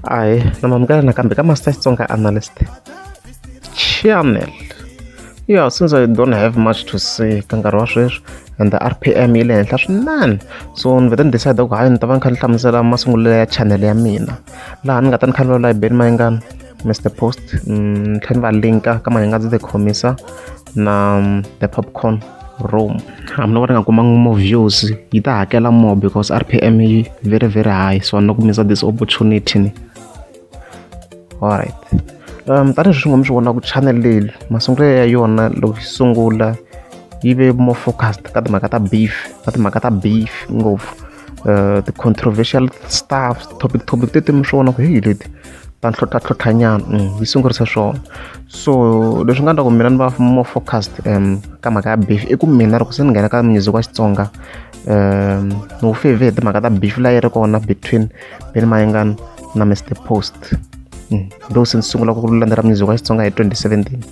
Aye, namamkela nakambe ka-Master Xitsonga Analyst channel. Yeah, since I don't have much to say ka nkarhi wa sweswi and the RPM yi le henhla swinene, so ni vete ni decide ku hayi ni ta va ni kha ni hlamusela masungulelo ya channel ya mina laha ni nga ta ni kha ni vulavula hi Ben Mayengani, Mr Post, ni tlhela ni va linka ka Manyangatsi the commissar na the popcorn room. Hambi no va ri nga kumanga more views yi ta hakela more because RPM yi very very high, so ni ku misa this opportunity. Alright, tanihileswi ngo mi swi vona ku channel leyi masungulelo ya yona loko yi sungula yi ve more focused ka timhaka ta beef ngopfu, the controversial stuff, topic teti mi swi vona ku hi leti ta tlhotlhanyana yi sungurisa swona. So leswi nga endla ku mina ni va more focused ka mhaka ya beef i ku mina loko se ni nghena ka music wa Xitsonga ni wu favor timhaka ta beef laha yi ri kona between Ben Mayengani na Mr Post. Though since sungula ku landzela music wa Xitsonga hi 2017,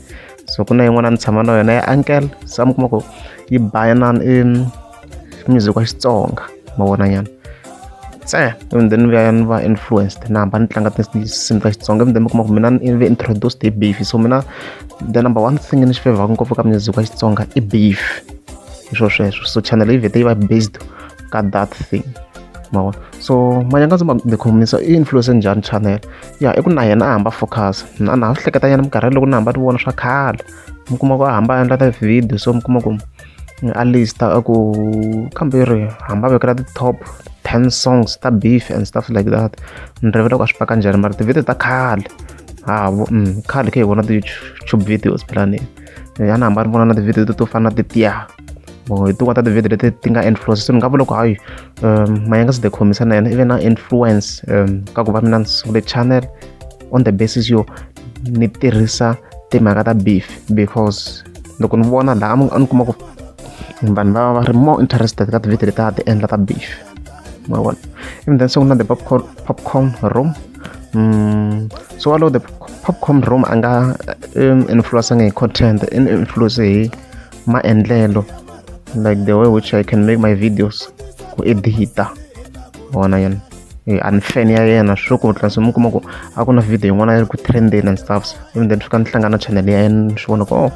so ku na yin'wana ni tshama na yona ya uncle sa mi kuma ku yi bayana music wa Xitsonga ma vona nyana and then we are influenced na hamba ni tlanga tinsimu ta Xitsonga, then mi kuma ku mina ni ve introduced hi beef. So mina the number one thing ni xi favor ngopfu ka music wa Xitsonga i beef, hi swo sweswo. So channel yi vete yi va based ka that thing. So Manyangatsi the commissar i influence njhani channel? Yeah, i ku na yena a hamba focus na ha swi hleketa yena minkarhi loko ni hamba ni vona swa khale, mi kuma ku a hamba a endla ta video, so mi kuma ku a lista a ku kambirhi hamba vekela ti top 10 songs ta beef and stuff like that. Ni rivele ku a swi paka njhani mara ti-video ta khale khale khe hi vona ti-YouTube videos phela ni a ni hamba ni vona na ti-video to fana na titiya hi tin'wana ta ti-video leti ti nga influence. So ni nga vula ku hayi Manyangatsi the commissar na yena i ve na influence ka ku va mina ni sungule channel on the basis yo ni tirhisa timhaka ta beef, because loko ni vona laha a ni kuma ku vanhu va ri more interested ka ti-video leti a ti endla ta beef ma vona. Even then so na the popcorn room, so although the popcorn room a nga influence hi content, in influence hi maendlelo, like the way which I can make my videos ku edita vona yana and fan ya yena swo ku tlasa mi kuma ku a ku na video yin'wana yi ku trending and stuff. Even then fika ni hlangana channel ya yena swi vona ku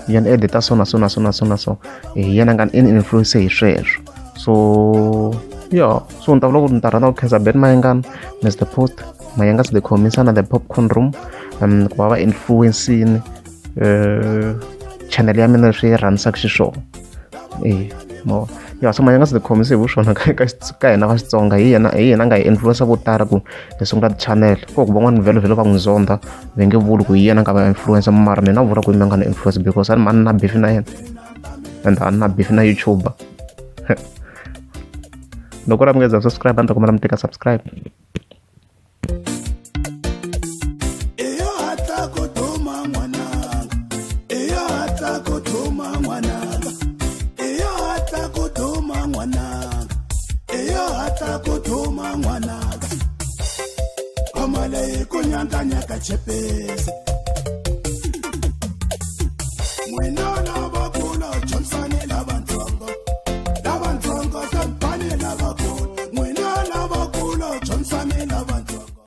yana edita so yena nga in influence hi sweswo. So yeah, so ni ta vula ku ni ta rhandza ku khensa Ben Mayengani, Mr Post, Manyangatsi the commissar na the popcorn room ku va va influencing channel ya mina leswi yi rhandisaka xiswona. Yeah, so Manyangatsi the commissar hi swona ka hina va Xitsonga hi yena nga hi influence vo tala ku hi sungula channel. Ko ku van'wana vhele va n'wi zonda va nge vuli ku hi yena nga va influence, mara mina vula ku hi nga na influence because ani mani na beef na yena and ani na beef na YouTuber. Loko ra mi nga za subscribe a ni ta kombela mi teka subscribe. Amale kunyandanya kachepesi